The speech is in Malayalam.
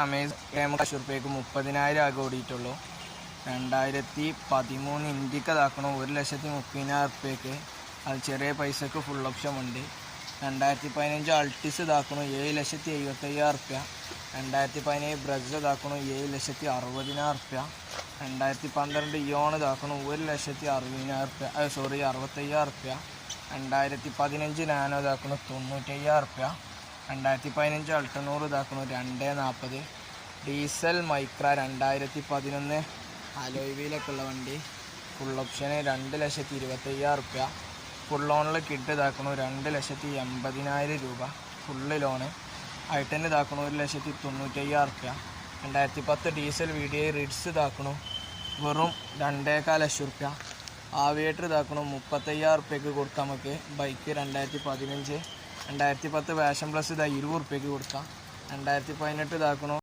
അമേസിംഗ് റുപ്യക്ക് 30,000 ആകെ ഓടിയിട്ടുള്ളൂ. 2013 ഇന്ത്യക്ക് ഇതാക്കണം 1,30,000 റുപ്യക്ക്. അത് ചെറിയ പൈസക്ക് ഫുൾ ഓപ്ഷൻ ഉണ്ട്. 2015 അൾട്ടിസ് ഇതാക്കണം 7,75,000 റുപ്യ. 2017 ബ്രസ് ഇതാക്കണം 7,60,000 റുപ്യ. 2012 ഇയോൺ ഇതാക്കണം 1,60,000 റുപ്യ. 65,000 റുപ്യ. 2015 നാനോ ഇതാക്കണം 95,000 റുപ്യ. 2015 അൾട്ടനൂറ് ഇതാക്കണം 240. ഡീസൽ മൈക്ര 2011 അലോയ് വീലൊക്കെ ഉള്ള വണ്ടി ഫുൾ ഓപ്ഷന് 2,25,000 റുപ്യ. ഫുൾ ലോണിൽ കിഡ് ഇതാക്കണം 2,80,000 രൂപ ഫുള്ള് ലോണ്. ഐ10 ഇതാക്കണം 1,95,000 റുപ്യ. 2010 ഡീസൽ VDI റിഡ്സ് ഇതാക്കണം വെറും 2,15,000 റുപ്യ. ആവിയേറ്റർ ഇതാക്കണം 35,000 റുപ്യക്ക് കൊടുക്കാം നമുക്ക്. ബൈക്ക് 2015 2010 വാഷൻ പ്ലസ് ഇതാ 20 റുപ്യക്ക് കൊടുക്കാം. 2018 ഇതാക്കണം